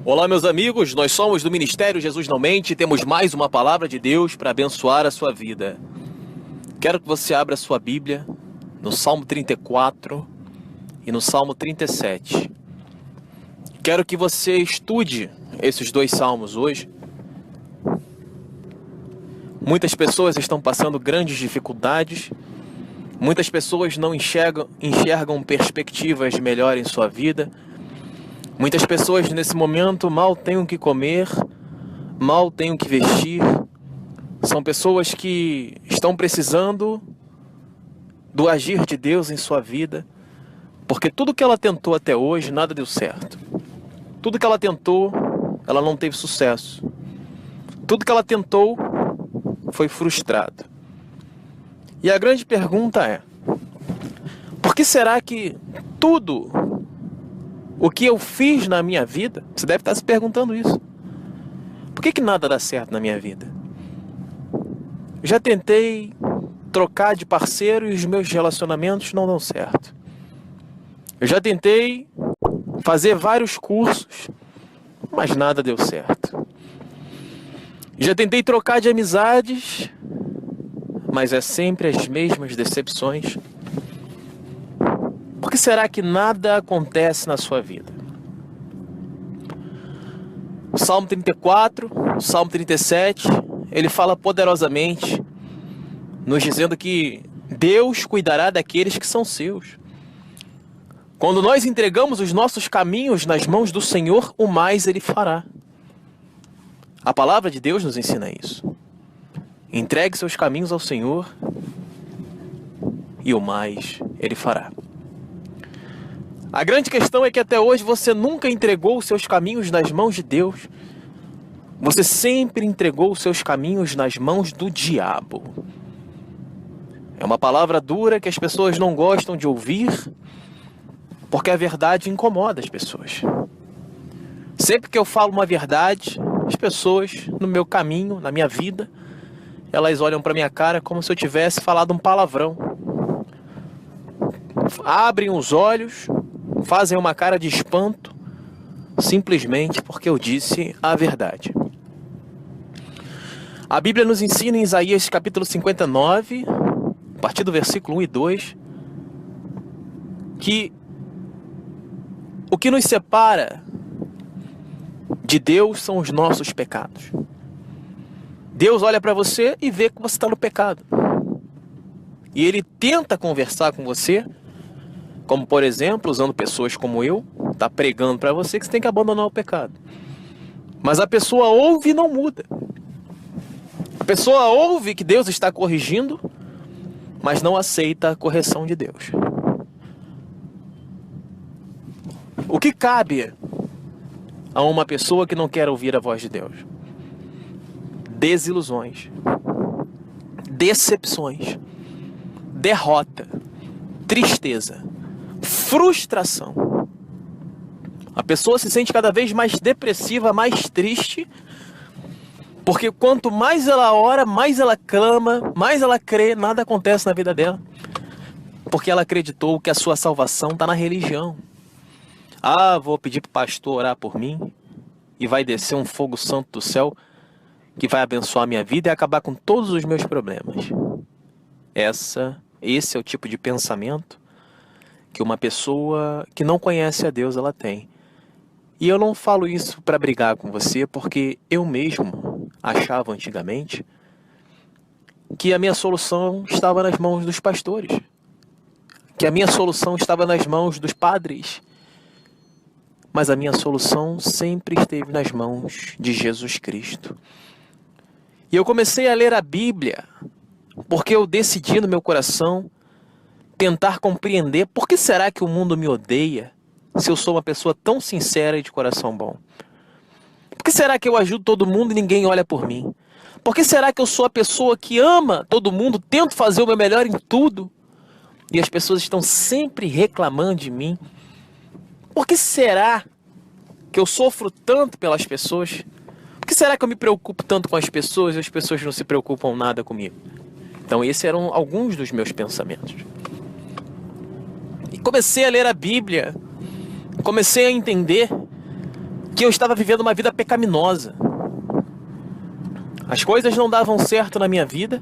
Olá, meus amigos, nós somos do Ministério Jesus Não Mente e temos mais uma palavra de Deus para abençoar a sua vida. Quero que você abra a sua Bíblia no Salmo 34 e no Salmo 37. Quero que você estude esses dois salmos hoje. Muitas pessoas estão passando grandes dificuldades, muitas pessoas não enxergam perspectivas melhores em sua vida. Muitas pessoas nesse momento mal têm o que comer, mal têm o que vestir. São pessoas que estão precisando do agir de Deus em sua vida, porque tudo que ela tentou até hoje, nada deu certo. Tudo que ela tentou, ela não teve sucesso. Tudo que ela tentou foi frustrado. E a grande pergunta é: por que será que tudo o que eu fiz na minha vida, você deve estar se perguntando isso, por que nada dá certo na minha vida? Já tentei trocar de parceiro e os meus relacionamentos não dão certo. Eu já tentei fazer vários cursos, mas nada deu certo. Já tentei trocar de amizades, mas é sempre as mesmas decepções. Por que será que nada acontece na sua vida? O Salmo 34, o Salmo 37, ele fala poderosamente, nos dizendo que Deus cuidará daqueles que são seus. Quando nós entregamos os nossos caminhos nas mãos do Senhor, o mais Ele fará. A palavra de Deus nos ensina isso. Entregue seus caminhos ao Senhor e o mais Ele fará. A grande questão é que até hoje você nunca entregou os seus caminhos nas mãos de Deus. Você sempre entregou os seus caminhos nas mãos do diabo. É uma palavra dura que as pessoas não gostam de ouvir, porque a verdade incomoda as pessoas. Sempre que eu falo uma verdade, as pessoas no meu caminho, na minha vida, elas olham para minha cara como se eu tivesse falado um palavrão. Abrem os olhos, fazem uma cara de espanto, simplesmente porque eu disse a verdade. A Bíblia nos ensina em Isaías capítulo 59, a partir do versículo 1 e 2, que o que nos separa de Deus são os nossos pecados. Deus olha para você e vê que você está no pecado. E Ele tenta conversar com você, como por exemplo, usando pessoas como eu, está pregando para você que você tem que abandonar o pecado. Mas a pessoa ouve e não muda. A pessoa ouve que Deus está corrigindo, mas não aceita a correção de Deus. O que cabe a uma pessoa que não quer ouvir a voz de Deus? Desilusões, decepções, derrota, tristeza, frustração. A pessoa se sente cada vez mais depressiva, mais triste, porque quanto mais ela ora, mais ela clama, mais ela crê, nada acontece na vida dela. Porque ela acreditou que a sua salvação está na religião. Ah, vou pedir para o pastor orar por mim e vai descer um fogo santo do céu que vai abençoar a minha vida e acabar com todos os meus problemas. Esse é o tipo de pensamento que uma pessoa que não conhece a Deus ela tem. E eu não falo isso para brigar com você, porque eu mesmo achava antigamente que a minha solução estava nas mãos dos pastores, que a minha solução estava nas mãos dos padres. Mas a minha solução sempre esteve nas mãos de Jesus Cristo. E eu comecei a ler a Bíblia, porque eu decidi no meu coração tentar compreender por que será que o mundo me odeia se eu sou uma pessoa tão sincera e de coração bom. Por que será que eu ajudo todo mundo e ninguém olha por mim? Por que será que eu sou a pessoa que ama todo mundo, tento fazer o meu melhor em tudo e as pessoas estão sempre reclamando de mim? Por que será que eu sofro tanto pelas pessoas? Por que será que eu me preocupo tanto com as pessoas e as pessoas não se preocupam nada comigo? Então esses eram alguns dos meus pensamentos. E comecei a ler a Bíblia, comecei a entender que eu estava vivendo uma vida pecaminosa. As coisas não davam certo na minha vida.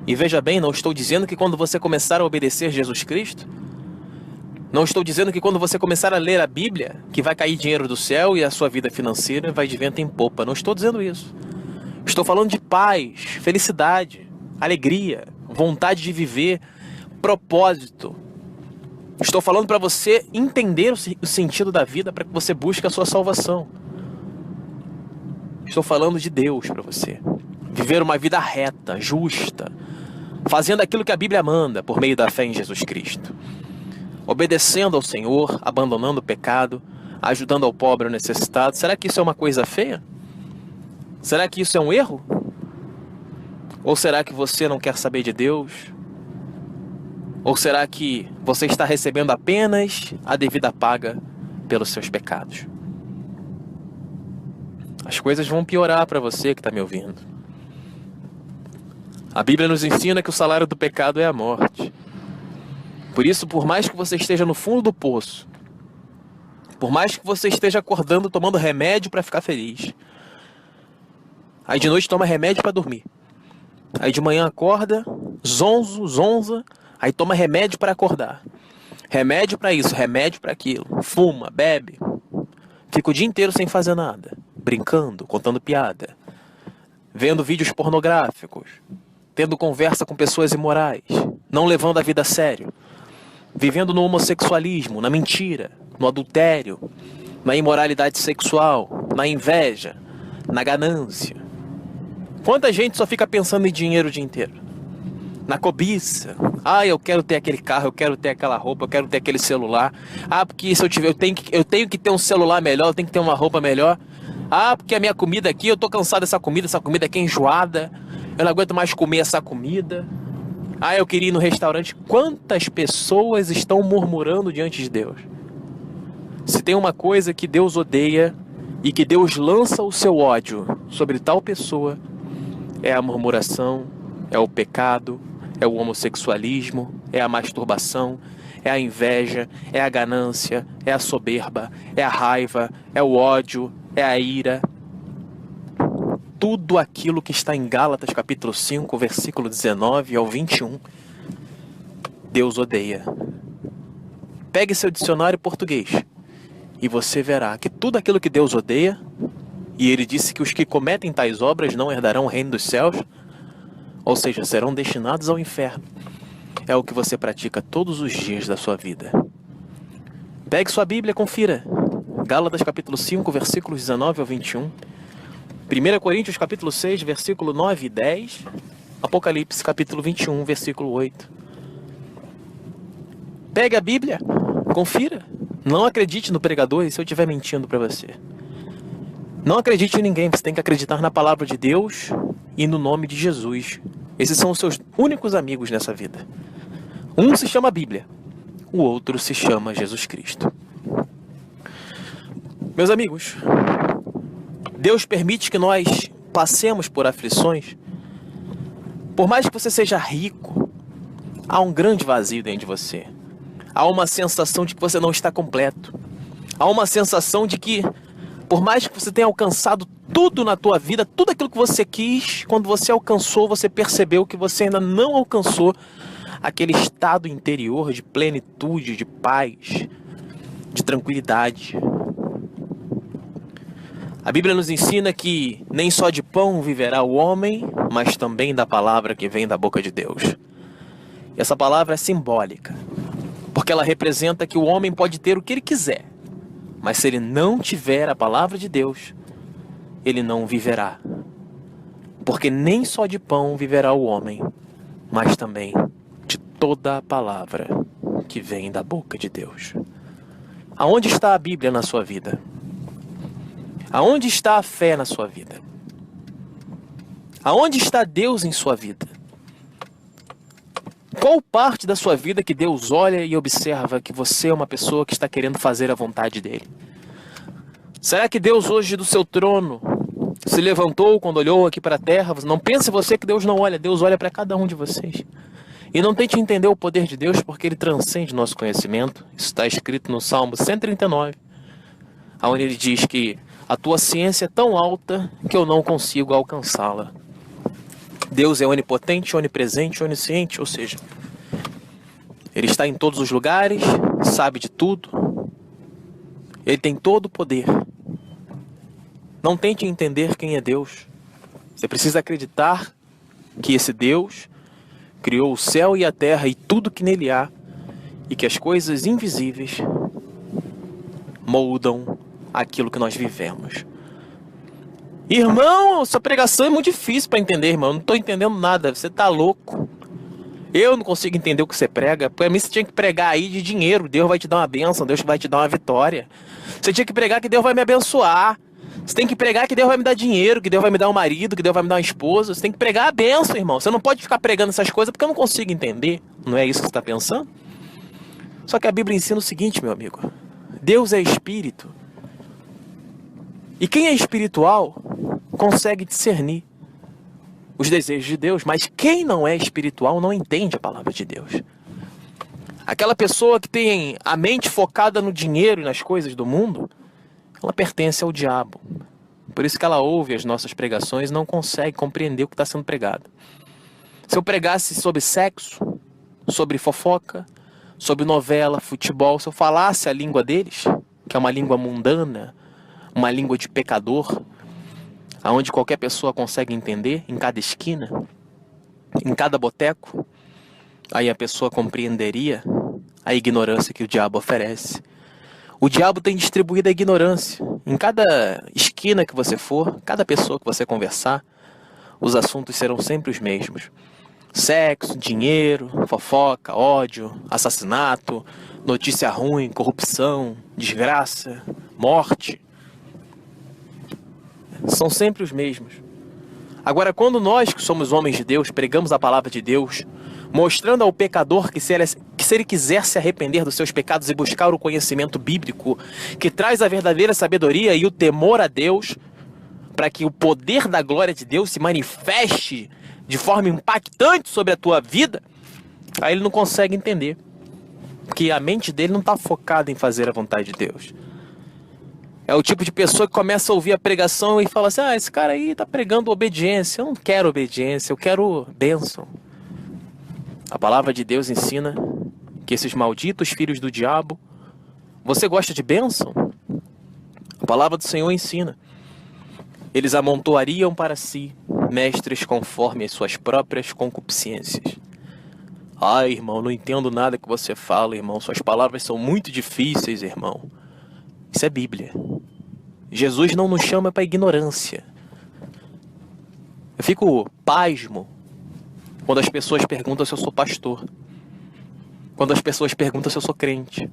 E veja bem, não estou dizendo que quando você começar a obedecer Jesus Cristo, não estou dizendo que quando você começar a ler a Bíblia, que vai cair dinheiro do céu e a sua vida financeira vai de vento em popa. Não estou dizendo isso. Estou falando de paz, felicidade, alegria, vontade de viver, propósito. Estou falando para você entender o sentido da vida, para que você busque a sua salvação. Estou falando de Deus para você. Viver uma vida reta, justa, fazendo aquilo que a Bíblia manda por meio da fé em Jesus Cristo. Obedecendo ao Senhor, abandonando o pecado, ajudando ao pobre e ao necessitado. Será que isso é uma coisa feia? Será que isso é um erro? Ou será que você não quer saber de Deus? Ou será que você está recebendo apenas a devida paga pelos seus pecados? As coisas vão piorar para você que está me ouvindo. A Bíblia nos ensina que o salário do pecado é a morte. Por isso, por mais que você esteja no fundo do poço, por mais que você esteja acordando, tomando remédio para ficar feliz, aí de noite toma remédio para dormir, aí de manhã acorda, zonza, aí toma remédio para acordar, remédio para isso, remédio para aquilo, fuma, bebe, fica o dia inteiro sem fazer nada, brincando, contando piada, vendo vídeos pornográficos, tendo conversa com pessoas imorais, não levando a vida a sério, vivendo no homossexualismo, na mentira, no adultério, na imoralidade sexual, na inveja, na ganância. Quanta gente só fica pensando em dinheiro o dia inteiro? Na cobiça. Ah, eu quero ter aquele carro, eu quero ter aquela roupa, eu quero ter aquele celular. Ah, porque se eu tiver, eu tenho que ter um celular melhor, eu tenho que ter uma roupa melhor. Ah, porque a minha comida aqui, eu tô cansado dessa comida aqui é enjoada. Eu não aguento mais comer essa comida. Ah, eu queria ir no restaurante. Quantas pessoas estão murmurando diante de Deus? Se tem uma coisa que Deus odeia e que Deus lança o seu ódio sobre tal pessoa, é a murmuração, é o pecado, é o homossexualismo, é a masturbação, é a inveja, é a ganância, é a soberba, é a raiva, é o ódio, é a ira. Tudo aquilo que está em Gálatas capítulo 5, versículo 19 ao 21, Deus odeia. Pegue seu dicionário português e você verá que tudo aquilo que Deus odeia, e ele disse que os que cometem tais obras não herdarão o reino dos céus, ou seja, serão destinados ao inferno, é o que você pratica todos os dias da sua vida. Pegue sua Bíblia e confira. Gálatas capítulo 5, versículos 19 ao 21. 1 Coríntios capítulo 6, versículo 9 e 10. Apocalipse capítulo 21, versículo 8. Pegue a Bíblia, confira. Não acredite no pregador e se eu estiver mentindo para você. Não acredite em ninguém, você tem que acreditar na palavra de Deus e no nome de Jesus. Esses são os seus únicos amigos nessa vida. Um se chama Bíblia, o outro se chama Jesus Cristo. Meus amigos, Deus permite que nós passemos por aflições. Por mais que você seja rico, há um grande vazio dentro de você. Há uma sensação de que você não está completo. Há uma sensação de que, por mais que você tenha alcançado tudo na tua vida, tudo aquilo que você quis, quando você alcançou, você percebeu que você ainda não alcançou aquele estado interior de plenitude, de paz, de tranquilidade. A Bíblia nos ensina que nem só de pão viverá o homem, mas também da palavra que vem da boca de Deus. E essa palavra é simbólica, porque ela representa que o homem pode ter o que ele quiser, mas se ele não tiver a palavra de Deus, ele não viverá. Porque nem só de pão viverá o homem, mas também de toda a palavra que vem da boca de Deus. Aonde está a Bíblia na sua vida? Aonde está a fé na sua vida? Aonde está Deus em sua vida? Qual parte da sua vida que Deus olha e observa que você é uma pessoa que está querendo fazer a vontade dele? Será que Deus hoje do seu trono se levantou quando olhou aqui para a terra? Não pense você que Deus não olha, Deus olha para cada um de vocês. E não tente entender o poder de Deus porque ele transcende nosso conhecimento. Isso está escrito no Salmo 139, onde ele diz que A tua ciência é tão alta que eu não consigo alcançá-la. Deus é onipotente, onipresente, onisciente, ou seja, Ele está em todos os lugares, sabe de tudo. Ele tem todo o poder. Não tente entender quem é Deus. Você precisa acreditar que esse Deus criou o céu e a terra e tudo que nele há, e que as coisas invisíveis moldam aquilo que nós vivemos. Irmão, sua pregação é muito difícil para entender, irmão. Eu não estou entendendo nada. Você está louco. Eu não consigo entender o que você prega. Para mim você tinha que pregar aí de dinheiro. Deus vai te dar uma bênção, Deus vai te dar uma vitória. Você tinha que pregar que Deus vai me abençoar. Você tem que pregar que Deus vai me dar dinheiro, que Deus vai me dar um marido, que Deus vai me dar uma esposa. Você tem que pregar a bênção, irmão. Você não pode ficar pregando essas coisas porque eu não consigo entender. Não é isso que você está pensando? Só que a Bíblia ensina o seguinte, meu amigo. Deus é espírito. E quem é espiritual consegue discernir os desejos de Deus, mas quem não é espiritual não entende a palavra de Deus. Aquela pessoa que tem a mente focada no dinheiro e nas coisas do mundo, ela pertence ao diabo. Por isso que ela ouve as nossas pregações e não consegue compreender o que está sendo pregado. Se eu pregasse sobre sexo, sobre fofoca, sobre novela, futebol, se eu falasse a língua deles, que é uma língua mundana, uma língua de pecador, aonde qualquer pessoa consegue entender, em cada esquina, em cada boteco, aí a pessoa compreenderia a ignorância que o diabo oferece. O diabo tem distribuído a ignorância. Em cada esquina que você for, cada pessoa que você conversar, os assuntos serão sempre os mesmos. Sexo, dinheiro, fofoca, ódio, assassinato, notícia ruim, corrupção, desgraça, morte. São sempre os mesmos. Agora, quando nós que somos homens de Deus, pregamos a palavra de Deus, mostrando ao pecador que se ele quiser se arrepender dos seus pecados e buscar o conhecimento bíblico, que traz a verdadeira sabedoria e o temor a Deus, para que o poder da glória de Deus se manifeste de forma impactante sobre a tua vida, aí ele não consegue entender. Porque a mente dele não está focada em fazer a vontade de Deus. É o tipo de pessoa que começa a ouvir a pregação e fala assim, esse cara aí está pregando obediência. Eu não quero obediência, eu quero bênção. A palavra de Deus ensina que esses malditos filhos do diabo, você gosta de bênção? A palavra do Senhor ensina. Eles amontoariam para si mestres conforme as suas próprias concupiscências. Ai, irmão, não entendo nada que você fala, irmão. Suas palavras são muito difíceis, irmão. Isso é Bíblia. Jesus não nos chama para ignorância. Eu fico pasmo quando as pessoas perguntam se eu sou pastor. Quando as pessoas perguntam se eu sou crente.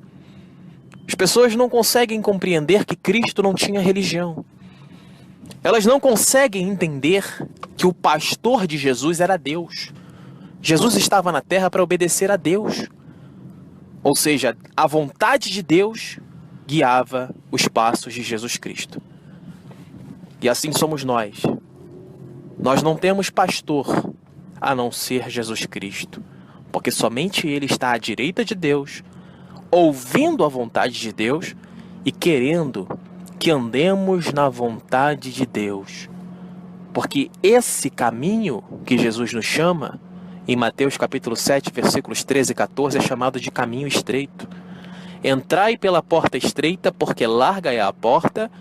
As pessoas não conseguem compreender que Cristo não tinha religião. Elas não conseguem entender que o pastor de Jesus era Deus. Jesus estava na terra para obedecer a Deus. Ou seja, a vontade de Deus guiava os passos de Jesus Cristo. E assim somos nós. Nós não temos pastor a não ser Jesus Cristo, porque somente Ele está à direita de Deus, ouvindo a vontade de Deus e querendo que andemos na vontade de Deus. Porque esse caminho que Jesus nos chama, em Mateus capítulo 7, versículos 13 e 14, é chamado de caminho estreito. Entrai pela porta estreita, porque larga é a porta,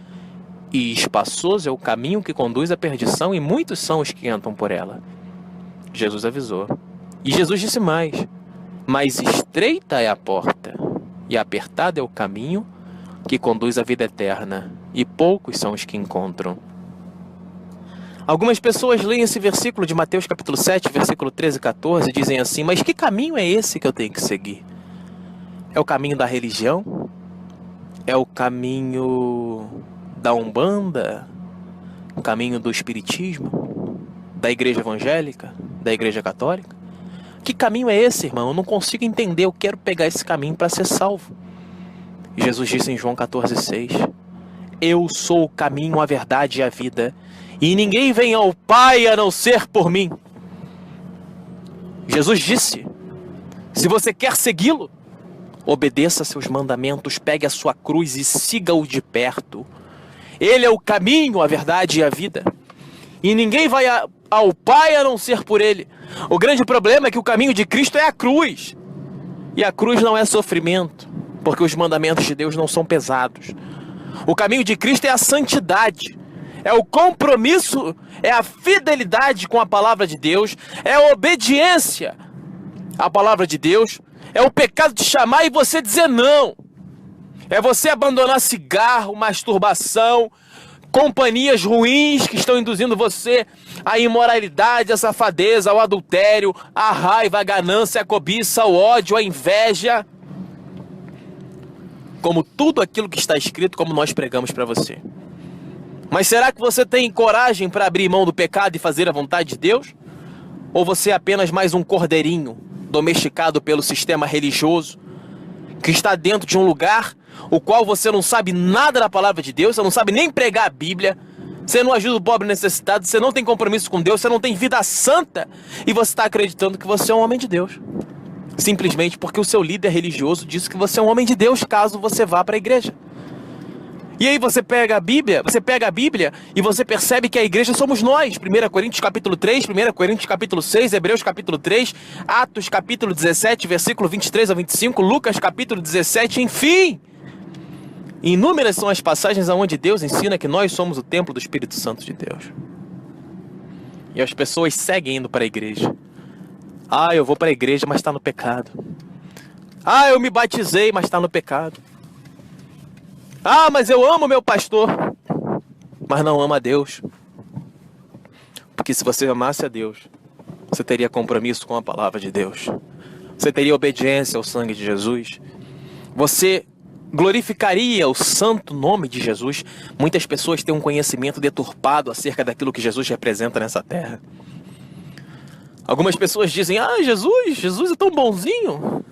e espaçoso é o caminho que conduz à perdição, e muitos são os que entram por ela. Jesus avisou. E Jesus disse mais: mas estreita é a porta, e apertado é o caminho que conduz à vida eterna, e poucos são os que encontram. Algumas pessoas leem esse versículo de Mateus capítulo 7, versículo 13 e 14, e dizem assim, mas que caminho é esse que eu tenho que seguir? É o caminho da religião? É o caminho da Umbanda? O caminho do Espiritismo? Da igreja evangélica? Da igreja católica? Que caminho é esse, irmão? Eu não consigo entender, eu quero pegar esse caminho para ser salvo. Jesus disse em João 14,6, eu sou o caminho, a verdade e a vida, e ninguém vem ao Pai a não ser por mim. Jesus disse, se você quer segui-lo, obedeça seus mandamentos, pegue a sua cruz e siga-o de perto. Ele é o caminho, a verdade e a vida. E ninguém vai ao Pai a não ser por Ele. O grande problema é que o caminho de Cristo é a cruz. E a cruz não é sofrimento, porque os mandamentos de Deus não são pesados. O caminho de Cristo é a santidade. É o compromisso, é a fidelidade com a palavra de Deus, é a obediência à palavra de Deus, é o pecado te chamar e você dizer não. É você abandonar cigarro, masturbação, companhias ruins que estão induzindo você à imoralidade, à safadeza, ao adultério, à raiva, à ganância, à cobiça, ao ódio, à inveja. Como tudo aquilo que está escrito, como nós pregamos para você. Mas será que você tem coragem para abrir mão do pecado e fazer a vontade de Deus? Ou você é apenas mais um cordeirinho domesticado pelo sistema religioso, que está dentro de um lugar o qual você não sabe nada da palavra de Deus, você não sabe nem pregar a Bíblia, você não ajuda o pobre necessitado, você não tem compromisso com Deus, você não tem vida santa, e você está acreditando que você é um homem de Deus. Simplesmente porque o seu líder religioso disse que você é um homem de Deus caso você vá para a igreja. E aí você pega a Bíblia e você percebe que a igreja somos nós. 1 Coríntios capítulo 3, 1 Coríntios capítulo 6, Hebreus capítulo 3, Atos capítulo 17, versículo 23 a 25, Lucas capítulo 17, enfim. Inúmeras são as passagens onde Deus ensina que nós somos o templo do Espírito Santo de Deus. E as pessoas seguem indo para a igreja. Ah, eu vou para a igreja, mas está no pecado. Ah, eu me batizei, mas está no pecado. Ah, mas eu amo meu pastor, mas não ama a Deus. Porque se você amasse a Deus, você teria compromisso com a palavra de Deus. Você teria obediência ao sangue de Jesus. Você glorificaria o santo nome de Jesus. Muitas pessoas têm um conhecimento deturpado acerca daquilo que Jesus representa nessa terra. Algumas pessoas dizem, ah, Jesus é tão bonzinho.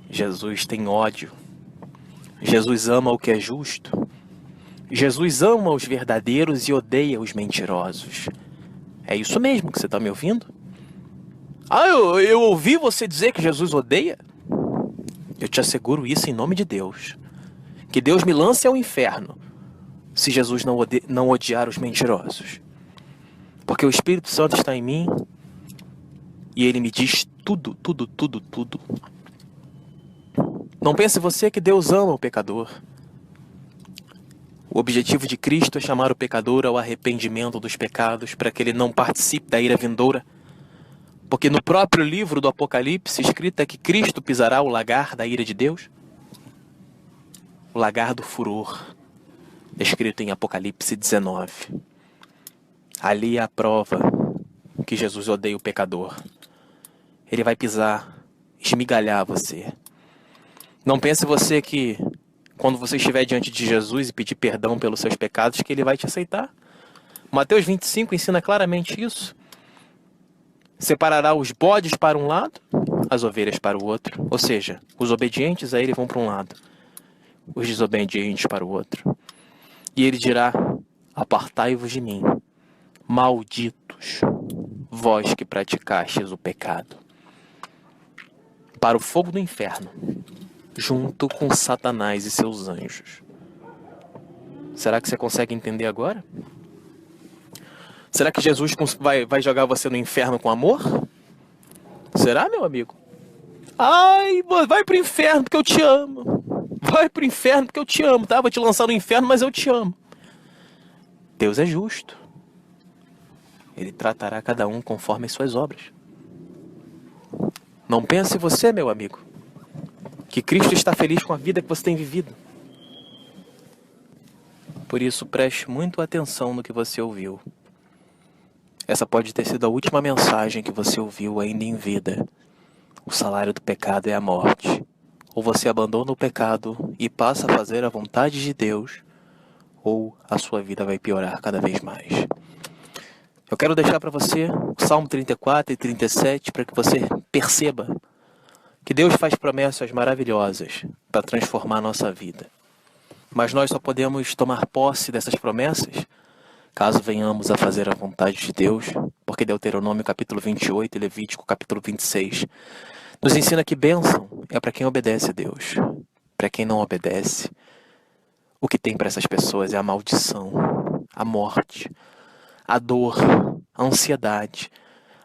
Jesus tem ódio. Jesus ama o que é justo. Jesus ama os verdadeiros e odeia os mentirosos. É isso mesmo que você está me ouvindo? Ah, eu ouvi você dizer que Jesus odeia? Eu te asseguro isso em nome de Deus. Que Deus me lance ao inferno se Jesus não odiar os mentirosos. Porque o Espírito Santo está em mim e Ele me diz tudo, tudo, tudo, tudo. Não pense você que Deus ama o pecador. O objetivo de Cristo é chamar o pecador ao arrependimento dos pecados para que ele não participe da ira vindoura. Porque no próprio livro do Apocalipse escrito é que Cristo pisará o lagar da ira de Deus. O lagar do furor, escrito em Apocalipse 19. Ali é a prova que Jesus odeia o pecador. Ele vai pisar, esmigalhar você. Não pense você que quando você estiver diante de Jesus e pedir perdão pelos seus pecados, que Ele vai te aceitar. Mateus 25 ensina claramente isso. Separará os bodes para um lado, as ovelhas para o outro. Ou seja, os obedientes a Ele vão para um lado, os desobedientes para o outro. E Ele dirá, apartai-vos de mim, malditos, vós que praticastes o pecado, para o fogo do inferno, junto com Satanás e seus anjos. Será que você consegue entender agora? Será que Jesus vai jogar você no inferno com amor? Será, meu amigo? Ai, vai pro inferno porque eu te amo. Vai pro inferno porque eu te amo, tá? Vou te lançar no inferno, mas eu te amo. Deus é justo. Ele tratará cada um conforme as suas obras. Não pense você, meu amigo, que Cristo está feliz com a vida que você tem vivido. Por isso, preste muito atenção no que você ouviu. Essa pode ter sido a última mensagem que você ouviu ainda em vida. O salário do pecado é a morte. Ou você abandona o pecado e passa a fazer a vontade de Deus, ou a sua vida vai piorar cada vez mais. Eu quero deixar para você o Salmo 34 e 37 para que você perceba que Deus faz promessas maravilhosas para transformar a nossa vida. Mas nós só podemos tomar posse dessas promessas caso venhamos a fazer a vontade de Deus, porque Deuteronômio capítulo 28 e Levítico capítulo 26 nos ensina que bênção é para quem obedece a Deus. Para quem não obedece, o que tem para essas pessoas é a maldição, a morte, a dor, a ansiedade,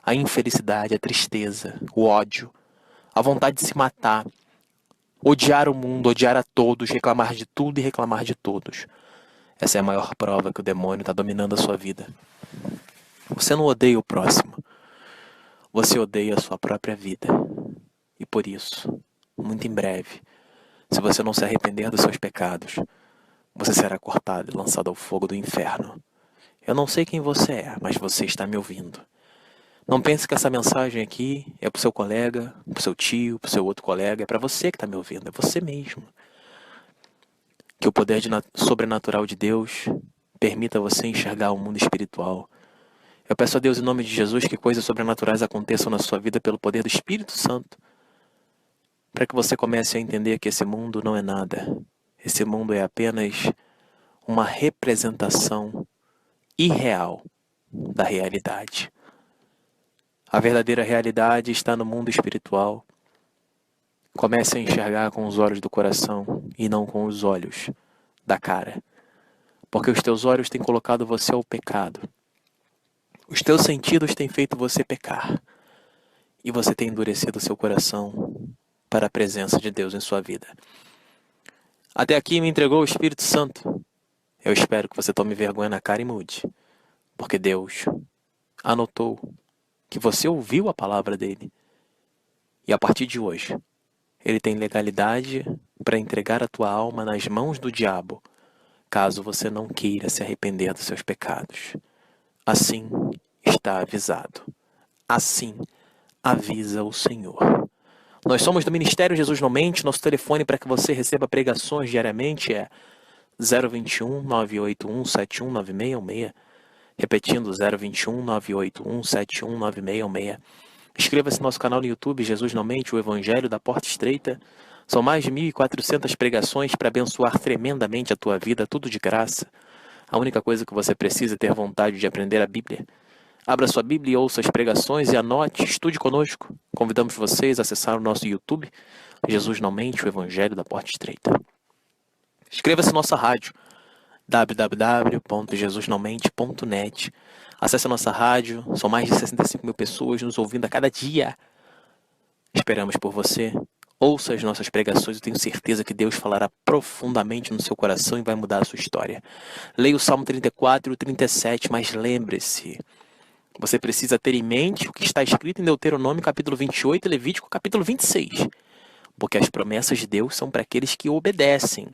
a infelicidade, a tristeza, o ódio, a vontade de se matar, odiar o mundo, odiar a todos, reclamar de tudo e reclamar de todos. Essa é a maior prova que o demônio está dominando a sua vida. Você não odeia o próximo. Você odeia a sua própria vida. E por isso, muito em breve, se você não se arrepender dos seus pecados, você será cortado e lançado ao fogo do inferno. Eu não sei quem você é, mas você está me ouvindo. Não pense que essa mensagem aqui é para o seu colega, para o seu tio, para o seu outro colega. É para você que está me ouvindo, é você mesmo. Que o poder sobrenatural de Deus permita você enxergar o mundo espiritual. Eu peço a Deus em nome de Jesus que coisas sobrenaturais aconteçam na sua vida pelo poder do Espírito Santo. Para que você comece a entender que esse mundo não é nada. Esse mundo é apenas uma representação irreal da realidade. A verdadeira realidade está no mundo espiritual. Comece a enxergar com os olhos do coração e não com os olhos da cara. Porque os teus olhos têm colocado você ao pecado. Os teus sentidos têm feito você pecar. E você tem endurecido seu coração para a presença de Deus em sua vida. Até aqui me entregou o Espírito Santo. Eu espero que você tome vergonha na cara e mude. Porque Deus anotou que você ouviu a palavra dele. E a partir de hoje, ele tem legalidade para entregar a tua alma nas mãos do diabo, caso você não queira se arrepender dos seus pecados. Assim está avisado. Assim avisa o Senhor. Nós somos do Ministério Jesus Não Mente. Nosso telefone para que você receba pregações diariamente é 021 981 719616. Repetindo, 021 981 719616. Inscreva-se no nosso canal no YouTube, Jesus Não Mente, o Evangelho da Porta Estreita. São mais de 1.400 pregações para abençoar tremendamente a tua vida, tudo de graça. A única coisa que você precisa é ter vontade de aprender a Bíblia. Abra sua Bíblia e ouça as pregações e anote, estude conosco. Convidamos vocês a acessar o nosso YouTube, Jesus Não Mente, o Evangelho da Porta Estreita. Inscreva-se na nossa rádio, www.jesusnãomente.net. Acesse a nossa rádio, são mais de 65 mil pessoas nos ouvindo a cada dia. Esperamos por você. Ouça as nossas pregações, eu tenho certeza que Deus falará profundamente no seu coração e vai mudar a sua história. Leia o Salmo 34 e o 37, mas lembre-se, você precisa ter em mente o que está escrito em Deuteronômio capítulo 28 e Levítico capítulo 26. Porque as promessas de Deus são para aqueles que obedecem.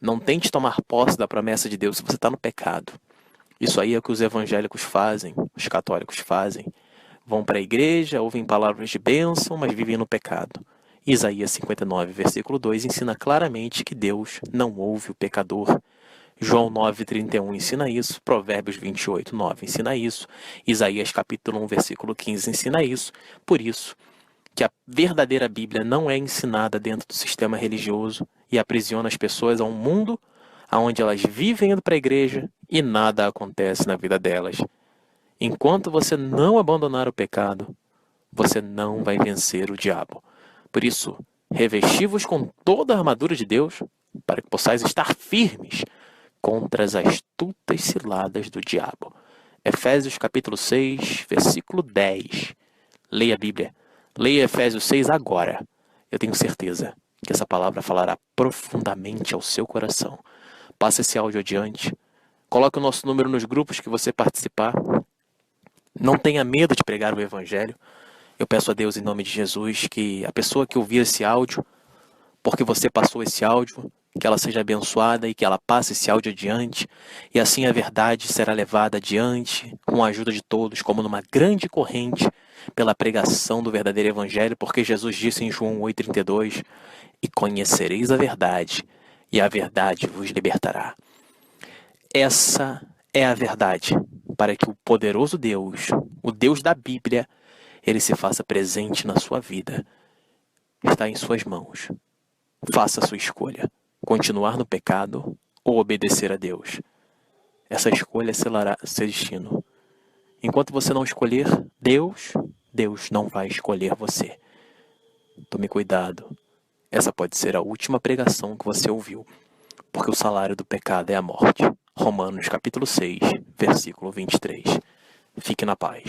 Não tente tomar posse da promessa de Deus se você está no pecado. Isso aí é o que os evangélicos fazem, os católicos fazem. Vão para a igreja, ouvem palavras de bênção, mas vivem no pecado. Isaías 59, versículo 2, ensina claramente que Deus não ouve o pecador. João 9,31 ensina isso, Provérbios 28, 9 ensina isso, Isaías capítulo 1, versículo 15 ensina isso. Por isso que a verdadeira Bíblia não é ensinada dentro do sistema religioso e aprisiona as pessoas a um mundo onde elas vivem indo para a igreja e nada acontece na vida delas. Enquanto você não abandonar o pecado, você não vai vencer o diabo. Por isso, revesti-vos com toda a armadura de Deus, para que possais estar firmes contra as astutas ciladas do diabo. Efésios capítulo 6, versículo 10. Leia a Bíblia. Leia Efésios 6 agora. Eu tenho certeza que essa palavra falará profundamente ao seu coração. Passe esse áudio adiante. Coloque o nosso número nos grupos que você participar. Não tenha medo de pregar o Evangelho. Eu peço a Deus em nome de Jesus que a pessoa que ouvir esse áudio, porque você passou esse áudio, que ela seja abençoada e que ela passe esse áudio adiante. E assim a verdade será levada adiante com a ajuda de todos, como numa grande corrente, pela pregação do verdadeiro Evangelho, porque Jesus disse em João 8,32, e conhecereis a verdade, e a verdade vos libertará. Essa é a verdade, para que o poderoso Deus, o Deus da Bíblia, ele se faça presente na sua vida. Está em suas mãos. Faça a sua escolha. Continuar no pecado ou obedecer a Deus. Essa escolha selará seu destino. Enquanto você não escolher Deus, Deus não vai escolher você. Tome cuidado. Essa pode ser a última pregação que você ouviu. porque o salário do pecado é a morte. Romanos capítulo 6, versículo 23. Fique na paz.